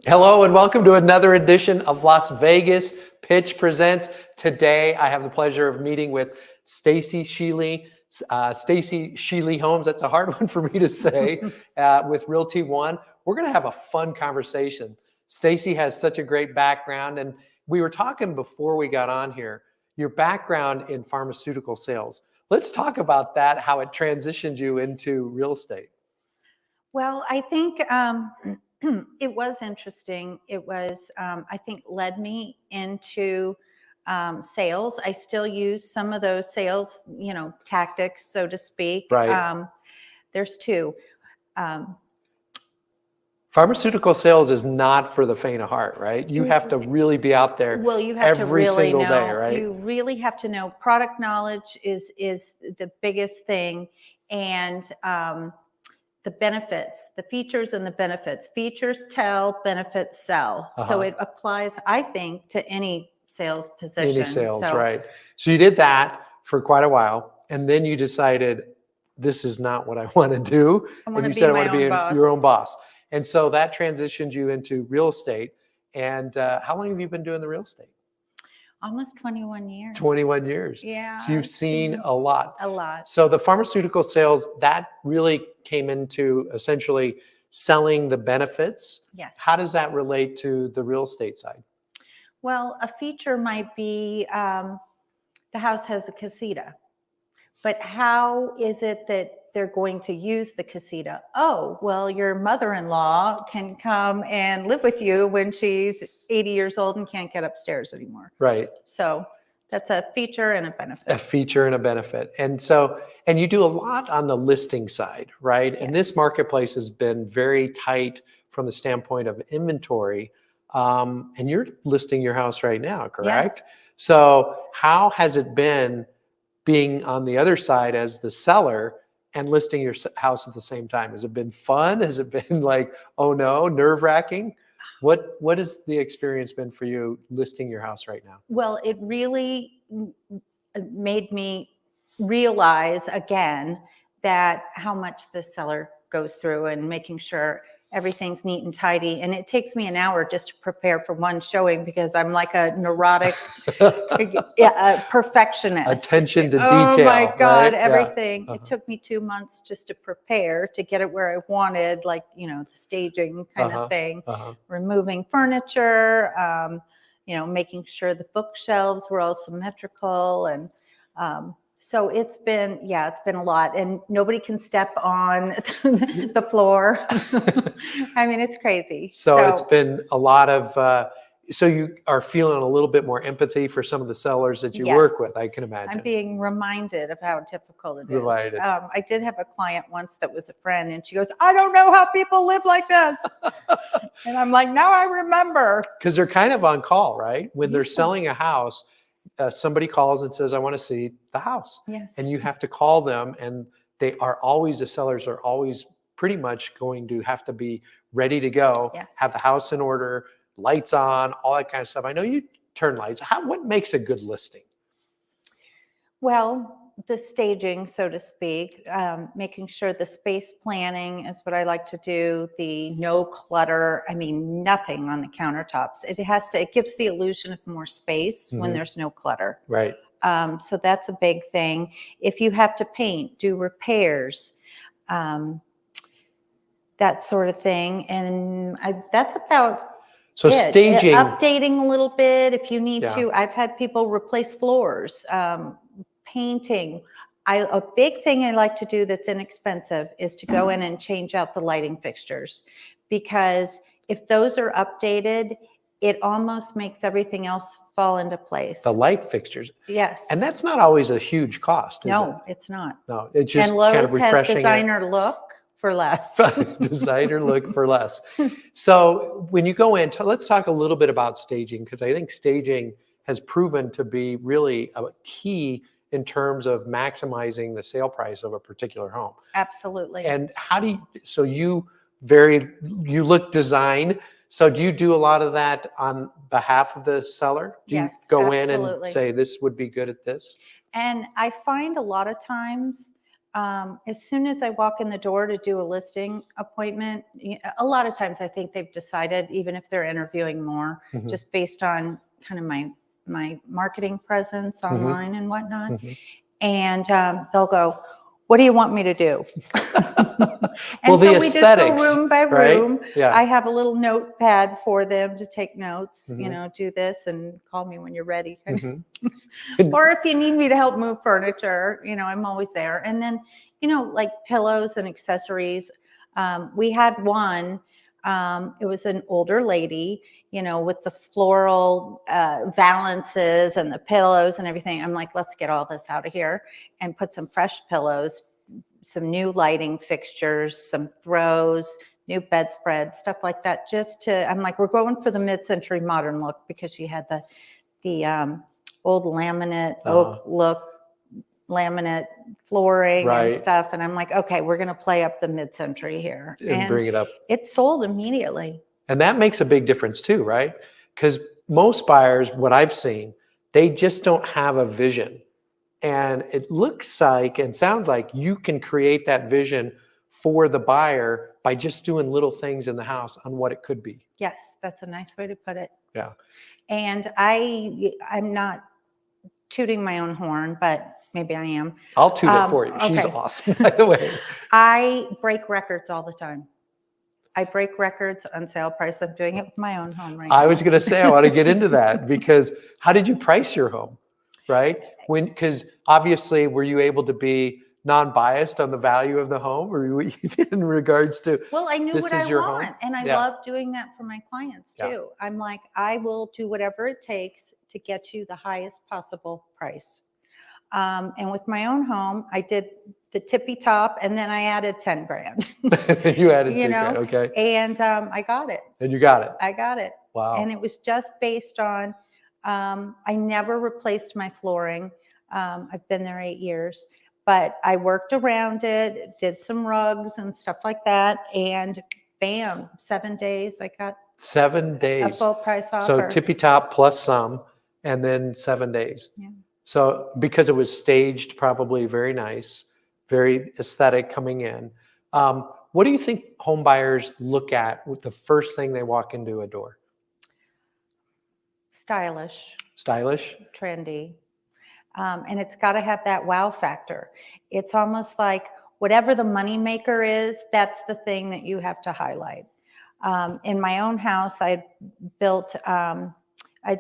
Hello and welcome to another edition of Las Vegas Pitch Presents. Today I have the pleasure of meeting with Stacy Sheeley. Stacy Sheeley Holmes, that's a hard one for me to say, with Realty One. We're going to have a fun conversation. Stacy has such a great background, and we were talking before we got on here, your background in pharmaceutical sales. Let's talk about that, how it transitioned you into real estate. Well, I think it was interesting. It was, I think, led me into sales. I still use some of those sales, tactics, so to speak. Right. There's two. Pharmaceutical sales is not for the faint of heart, right? You have to really be out there Well, you have to every really single know. day, right? You really have to know. Product knowledge is the biggest thing, and the benefits, the features and the benefits. Features tell, benefits sell. So it applies, I think, to any sales position. Any sales, right? So you did that for quite a while, and then you decided this is not what I want to do. And you said I want to be your own boss. And so that transitioned you into real estate. And how long have you been doing the real estate? Almost 21 years. 21 years. Yeah. So you've seen a lot. A lot. So the pharmaceutical sales, that really came into essentially selling the benefits. Yes. How does that relate to the real estate side? Well, a feature might be the house has a casita. But how is it that they're going to use the casita? Oh, well, your mother-in-law can come and live with you when she's 80 years old and can't get upstairs anymore. Right. So that's a feature and a benefit. A feature and a benefit. And so, and you do a lot on the listing side, right? Yes. And this marketplace has been very tight from the standpoint of inventory. And you're listing your house right now, correct? Yes. So how has it been being on the other side as the seller and listing your house at the same time? Has it been fun? Has it been like, oh no, nerve-wracking? What has the experience been for you listing your house right now? Well, it really made me realize again that how much the seller goes through and making sure everything's neat and tidy. And it takes me an hour just to prepare for one showing because I'm like a neurotic perfectionist. Attention to detail. Oh my God, right? everything. Yeah. It took me 2 months just to prepare to get it where I wanted, like, the staging kind of thing, removing furniture, making sure the bookshelves were all symmetrical. And so it's been a lot, and nobody can step on the floor. I mean, it's crazy. So it's been a lot of, so you are feeling a little bit more empathy for some of the sellers that you work with, I can imagine. I'm being reminded of how difficult it is. Reminded. I did have a client once that was a friend, and she goes, I don't know how people live like this. And I'm like, now I remember. Because they're kind of on call, right? When they're selling a house, somebody calls and says, I want to see the house. Yes. And you have to call them, and the sellers are always pretty much going to have to be ready to go, have the house in order, lights on, all that kind of stuff. I know you turn lights. What makes a good listing? Well, the staging, so to speak, making sure the space planning is what I like to do, the no clutter. I mean, nothing on the countertops. It gives the illusion of more space when there's no clutter. Right. So that's a big thing. If you have to paint, do repairs, that sort of thing. And that's about so it. Staging. Updating a little bit if you need to. I've had people replace floors, painting. A big thing I like to do that's inexpensive is to go in and change out the lighting fixtures, because if those are updated, it almost makes everything else fall into place. The light fixtures. Yes. And that's not always a huge cost, is it? No, it's not. No, it's just and Lowe's kind of refreshing. Has designer look for less. Designer look for less. So when you go in, let's talk a little bit about staging, because I think staging has proven to be really a key in terms of maximizing the sale price of a particular home. Absolutely. And you look design. So do you do a lot of that on behalf of the seller? Do you go in and say, this would be good at this? And I find a lot of times As soon as I walk in the door to do a listing appointment, a lot of times I think they've decided, even if they're interviewing more, just based on kind of my marketing presence online and whatnot. And they'll go, "What do you want me to do?" And Well, the so we just go aesthetics, room by right? room. Yeah. I have a little notepad for them to take notes, do this and call me when you're ready. Or if you need me to help move furniture, I'm always there. And then, like pillows and accessories. We had one, it was an older lady, with the floral valances and the pillows and everything. I'm like, let's get all this out of here and put some fresh pillows, some new lighting fixtures, some throws, new bedspread, stuff like that. I'm like, we're going for the mid-century modern look, because she had the old laminate oak look, laminate flooring and stuff. And I'm like, okay, we're going to play up the mid-century here And bring it up. It sold immediately. And that makes a big difference too, right? Because most buyers, what I've seen, they just don't have a vision. And it looks like and sounds like you can create that vision for the buyer by just doing little things in the house on what it could be. Yes, that's a nice way to put it. Yeah. And I'm not tooting my own horn, but maybe I am. I'll toot it for you. She's awesome, by the way. I break records all the time. I break records on sale price. I'm doing it with my own home right now. I was going to say, I want to get into that, because how did you price your home, right? Because obviously, were you able to be non-biased on the value of the home, or in regards to, well, I knew what I want, home? and I love doing that for my clients too. I'm like, I will do whatever it takes to get you the highest possible price. And with my own home, I did the tippy top, and then I added 10 grand. You added 10 grand, okay. And I got it. And you got it. I got it. Wow. And it was just based on, I never replaced my flooring. I've been there 8 years, but I worked around it, did some rugs and stuff like that. And bam, 7 days, I got 7 days. a full price offer. So tippy top plus some, and then 7 days. Yeah. So because it was staged, probably very nice, very aesthetic coming in. What do you think home buyers look at with the first thing they walk into a door? Stylish. Stylish? Trendy. And it's got to have that wow factor. It's almost like whatever the money maker is, that's the thing that you have to highlight. In my own house, I'd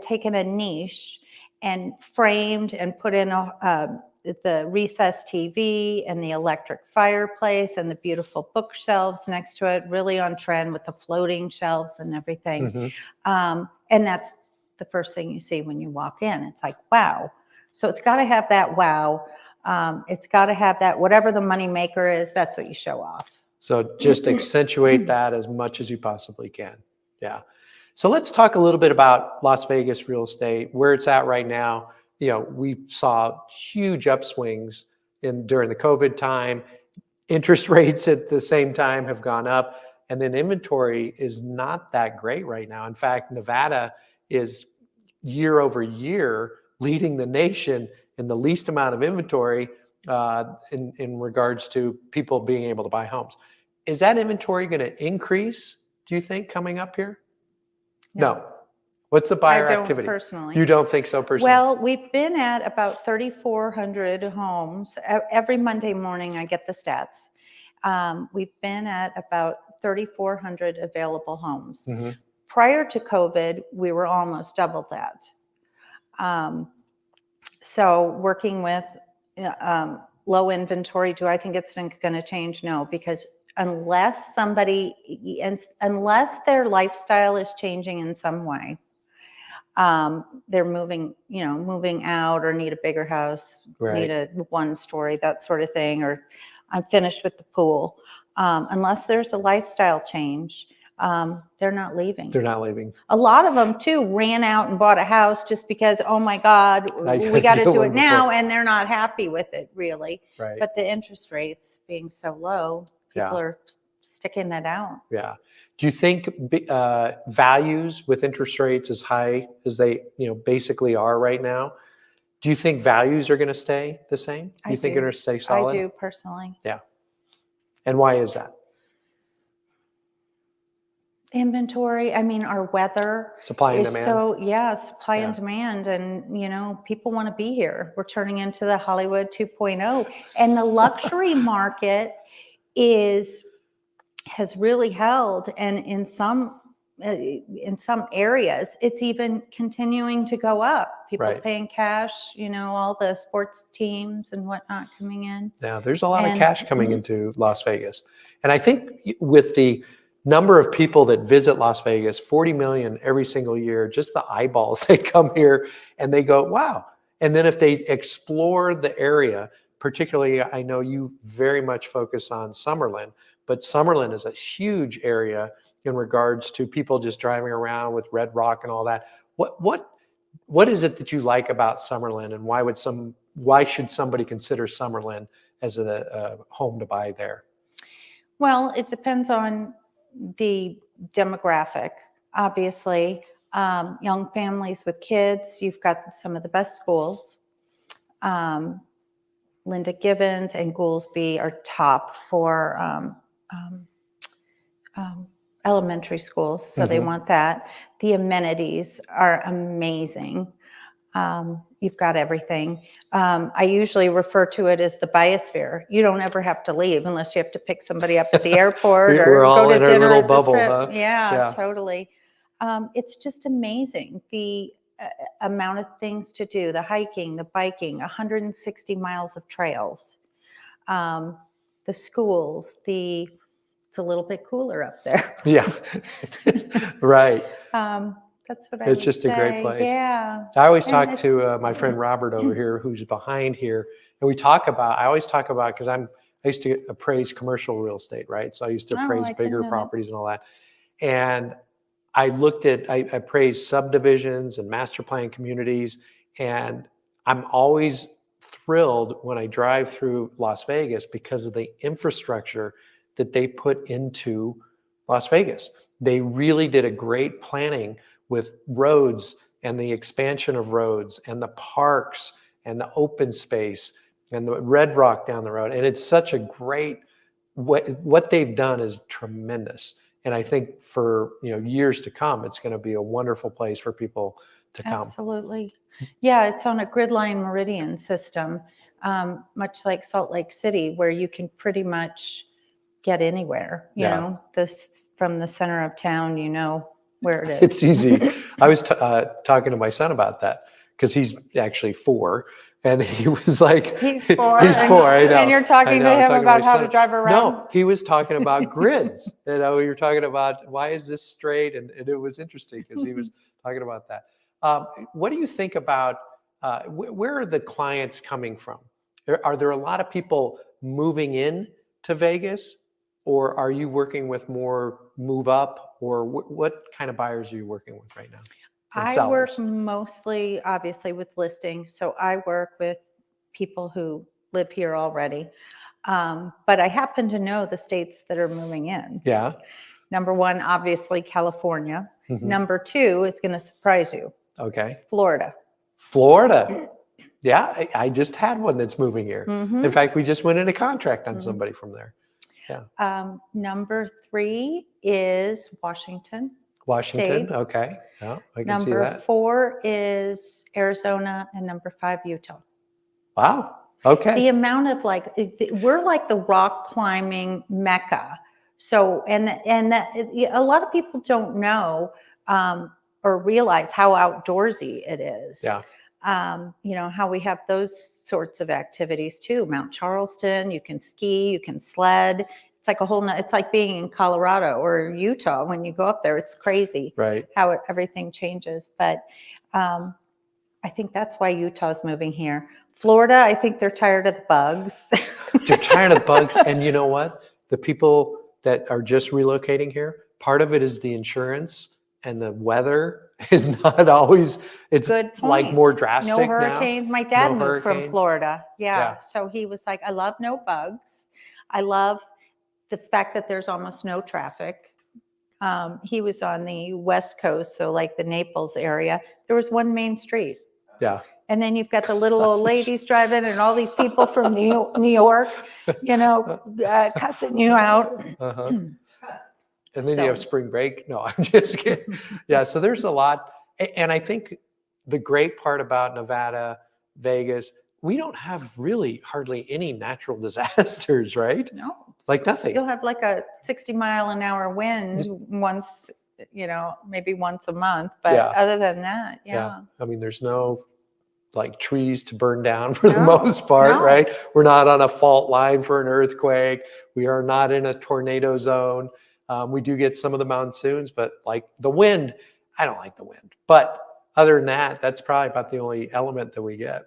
taken a niche and framed and put in the recessed TV and the electric fireplace and the beautiful bookshelves next to it, really on trend with the floating shelves and everything. And that's the first thing you see when you walk in. It's like, wow. So it's got to have that wow. It's got to have that, whatever the money maker is, that's what you show off. So just accentuate that as much as you possibly can. Yeah. So let's talk a little bit about Las Vegas real estate, where it's at right now. We saw huge upswings during the COVID time. Interest rates at the same time have gone up, and then inventory is not that great right now. In fact, Nevada is year over year leading the nation in the least amount of inventory in regards to people being able to buy homes. Is that inventory going to increase, do you think, coming up here? No. What's the buyer activity? Personally. You don't think so personally? Well, we've been at about 3,400 homes. Every Monday morning, I get the stats. We've been at about 3,400 available homes. Prior to COVID, we were almost double that. So working with low inventory, do I think it's going to change? No, because unless their lifestyle is changing in some way, they're moving out or need a bigger house, need a 1-story, that sort of thing, or I'm finished with the pool. Unless there's a lifestyle change, they're not leaving. They're not leaving. A lot of them too ran out and bought a house just because, oh my God, we got to do it now, and they're not happy with it really. Right. But the interest rates being so low, people are sticking it out. Yeah. Do you think values with interest rates as high as they basically are right now? Do you think values are going to stay the same? I You think do. they're going to stay solid? I do personally. Yeah. And why is that? Inventory. I mean, our weather Supply and is demand. supply and demand. And, people want to be here. We're turning into the Hollywood 2.0. And the luxury market has really held. And in some areas, it's even continuing to go up. People Right. paying cash, all the sports teams and whatnot coming in. Yeah, there's a lot of cash coming into Las Vegas. And I think with the number of people that visit Las Vegas, 40 million every single year, just the eyeballs, they come here and they go, wow. And then if they explore the area, particularly, I know you very much focus on Summerlin, but Summerlin is a huge area in regards to people just driving around with Red Rock and all that. What is it that you like about Summerlin, and why should somebody consider Summerlin as a home to buy there? Well, it depends on the demographic. Obviously, young families with kids, you've got some of the best schools. Linda Gibbons and Goolsby are top for elementary schools, so they want that. The amenities are amazing. You've got everything. I usually refer to it as the biosphere. You don't ever have to leave unless you have to pick somebody up at the airport or go to dinner at the Strip. Huh? Yeah, totally. It's just amazing. The amount of things to do, the hiking, the biking, 160 miles of trails, the schools, it's a little bit cooler up there. Yeah, right. That's what It's just a great place. Yeah. I always talk to my friend Robert over here, who's behind here, and I always talk about, because I used to appraise commercial real estate, right? So I used to appraise bigger properties and all that. And I appraised subdivisions and master plan communities, and I'm always thrilled when I drive through Las Vegas because of the infrastructure that they put into Las Vegas. They really did a great planning with roads and the expansion of roads and the parks and the open space and the Red Rock down the road. And it's such a great, what they've done is tremendous. And I think for years to come, it's going to be a wonderful place for people to come. Absolutely. Yeah, it's on a grid line meridian system, much like Salt Lake City, where you can pretty much get anywhere. From the center of town, where it is. It's easy. I was talking to my son about that because he's actually 4. And he was like, he's 4. He's 4. I know. And you're talking to him about how to drive around? No, he was talking about grids. We were talking about, why is this straight? And it was interesting because he was talking about that. What do you think about, where are the clients coming from? Are there a lot of people moving in to Vegas? Or are you working with more move up? Or what kind of buyers are you working with right now? I work mostly, obviously, with listings. So I work with people who live here already. But I happen to know the states that are moving in. Yeah. Number 1, obviously, California. Number 2 is going to surprise you. Okay. Florida. Yeah, I just had one that's moving here. In fact, we just went in a contract on somebody from there. Yeah. Number 3 is Washington. State. Okay. Yeah, I can see that. Number 4 is Arizona, and number 5, Utah. Wow. Okay. The amount of we're like the rock climbing mecca. So, and that a lot of people don't know or realize how outdoorsy it is. Yeah. How we have those sorts of activities too. Mount Charleston, you can ski, you can sled. It's like it's like being in Colorado or Utah. When you go up there, it's crazy, right? How everything changes. But I think that's why Utah's moving here. Florida, I think they're tired of the bugs. They're tired of bugs. And you know what? The people that are just relocating here, part of it is the insurance, and the weather is not always, it's like more drastic. No hurricane. Now. My dad moved from Florida. Yeah. So he was like, I love no bugs. I love the fact that there's almost no traffic. He was on the West Coast, so like the Naples area. There was one main street. Yeah. And then you've got the little old ladies driving and all these people from New York, cussing you out. Uh-huh. And then you So- have spring break. No, I'm just kidding. Yeah, so there's a lot. And I think the great part about Nevada, Vegas, we don't have really hardly any natural disasters, right? No. Like nothing. You'll have like a 60-mile-an-hour wind once, maybe once a month. But Yeah. other than that, yeah. I mean, there's no like trees to burn down for the No, most part, no. right? We're not on a fault line for an earthquake. We are not in a tornado zone. We do get some of the monsoons, but like the wind, I don't like the wind. But other than that, that's probably about the only element that we get.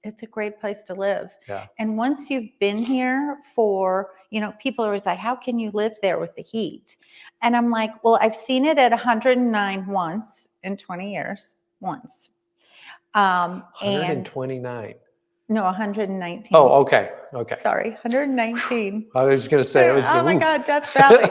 It's a great place to live. Yeah. And once you've been here for, people are always like, how can you live there with the heat? And I'm like, well, I've seen it at 109 once in 20 years, once. 129. No, 119. Oh, okay. Okay. Sorry, 119. I was going to say it was. Oh my God, Death Valley.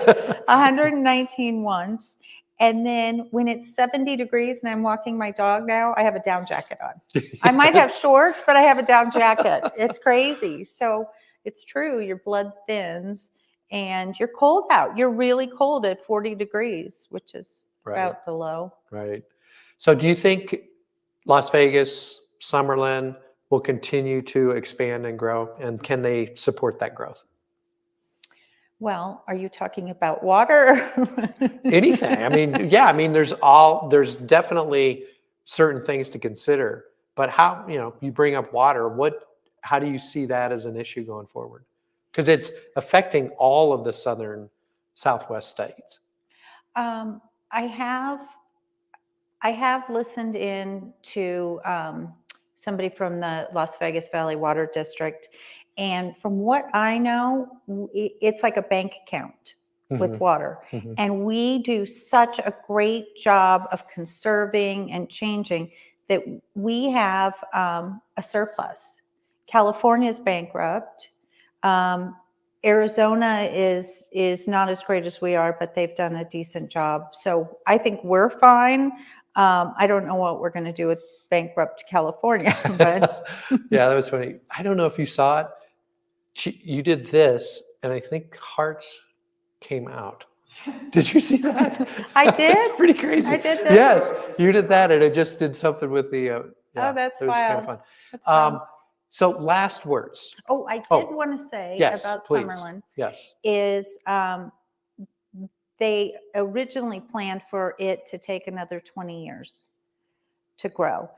119 once. And then when it's 70 degrees and I'm walking my dog now, I have a down jacket on. I might have shorts, but I have a down jacket. It's crazy. So it's true. Your blood thins and you're cold out. You're really cold at 40 degrees, which is about the low. Right. So do you think Las Vegas, Summerlin will continue to expand and grow? And can they support that growth? Well, are you talking about water? Anything. I mean, there's definitely certain things to consider, but how, you bring up water, how do you see that as an issue going forward? Because it's affecting all of the southwest states. I have listened in to somebody from the Las Vegas Valley Water District. And from what I know, it's like a bank account with water. Mm-hmm. And we do such a great job of conserving and changing that we have a surplus. California's bankrupt. Arizona is not as great as we are, but they've done a decent job. So I think we're fine. I don't know what we're going to do with bankrupt California. But yeah, that was funny. I don't know if you saw it. You did this, and I think hearts came out. Did you see that? I did. It's pretty crazy. I did that. Yes, you did that, and it just did something with the. Oh, that's it was wild. kind of fun. That's fun. So, last words. Oh, I did want to say about please. Summerlin. Yes. Is they originally planned for it to take another 20 years to grow.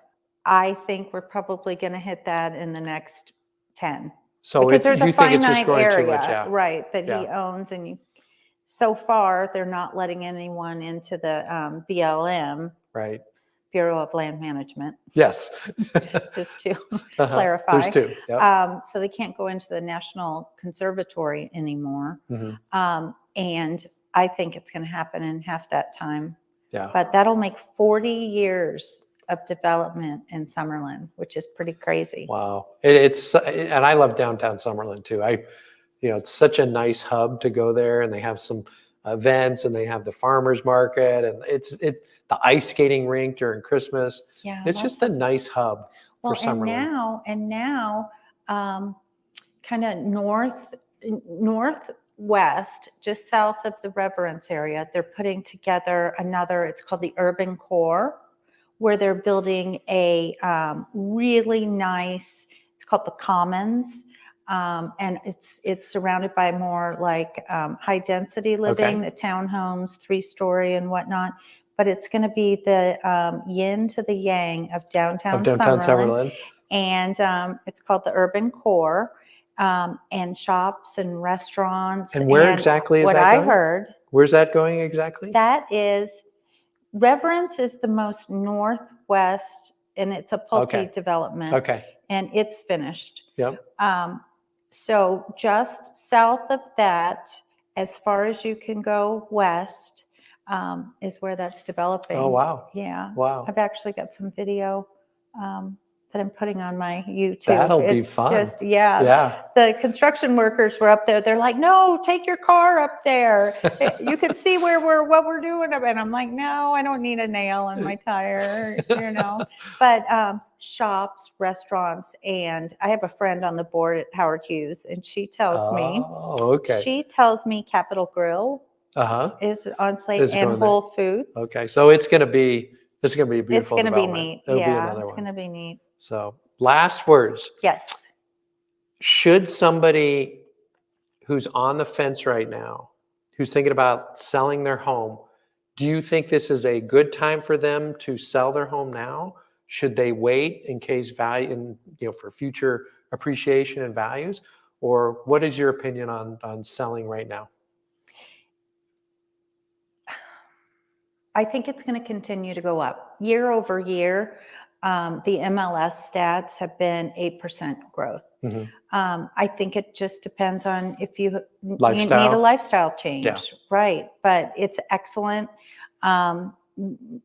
I think we're probably going to hit that in the next 10. So because there's a finite just growing area, too much, right, that he owns, and so far they're not letting anyone into the BLM, right, Bureau of Land Management. Yes, just to clarify. There's two. Yep. So they can't go into the National Conservatory anymore, and I think it's going to happen in half that time. Yeah, but that'll make 40 years of development in Summerlin, which is pretty crazy. Wow. And I love downtown Summerlin too. It's such a nice hub to go there, and they have some events, and they have the farmers market, and it's the ice skating rink during Christmas. Yeah. It's just a nice hub for Summerlin. And now kind of northwest, just south of the Reverence area, they're putting together it's called the Urban Core, where they're building a really nice, it's called the Commons, and it's surrounded by more like high density living, the townhomes, 3-story and whatnot. But it's going to be the yin to the yang of downtown Summerlin. And it's called the Urban Core, and shops and restaurants. And where exactly is that going? What I heard. Where's that going exactly? That is... Reverence is the most northwest, and it's a Pulte development. Okay. And it's finished. Yep. So just south of that, as far as you can go west, is where that's developing. Oh, wow. Yeah. Wow. I've actually got some video that I'm putting on my YouTube. That'll be It's fun. just, yeah. Yeah. The construction workers were up there. They're like, no, take your car up there. You can see what we're doing. And I'm like, no, I don't need a nail in my tire, But shops, restaurants, and I have a friend on the board at Howard Hughes, and she tells me Capital Grill is on site, and Whole Foods. Okay, so it's gonna be a beautiful It's going to be development. neat. It'll be Yeah, another it's one. going to be neat. So last words. Yes. Should somebody who's on the fence right now, who's thinking about selling their home, do you think this is a good time for them to sell their home now? Should they wait in case for future appreciation and values? Or what is your opinion on selling right now? I think it's going to continue to go up year over year. The MLS stats have been 8% growth. Mm-hmm. I think it just depends on if you need Lifestyle. a lifestyle change, Yeah. right? But it's excellent.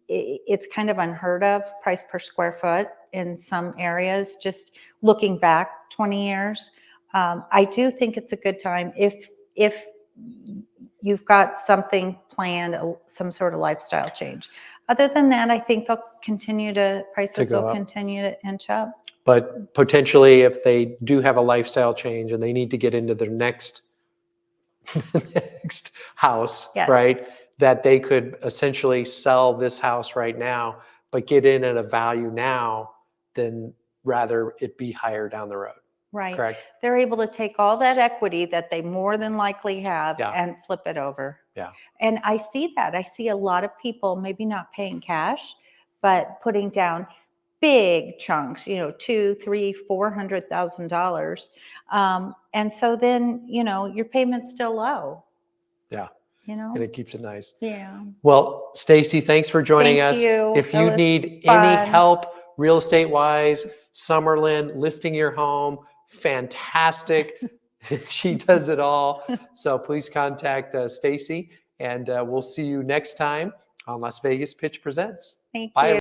It's kind of unheard of price per square foot in some areas. Just looking back 20 years, I do think it's a good time if you've got something planned, some sort of lifestyle change. Other than that, I think prices will continue to inch up. But potentially, if they do have a lifestyle change and they need to get into their next house, Yes. right, that they could essentially sell this house right now, but get in at a value now, then rather it be higher down the road. Right. Correct. They're able to take all that equity that they more than likely have Yeah. and flip it over. Yeah. And I see that. I see a lot of people maybe not paying cash, but putting down big chunks, $200,000, $300,000, $400,000. And so then, your payment's still low. Yeah. And it keeps it nice. Yeah. Well, Stacy, thanks for joining us. Thank you. If you need any help real estate wise, Summerlin, listing your home, fantastic. She does it all. So please contact Stacy, and we'll see you next time on Las Vegas Pitch Presents. Thank Bye. you.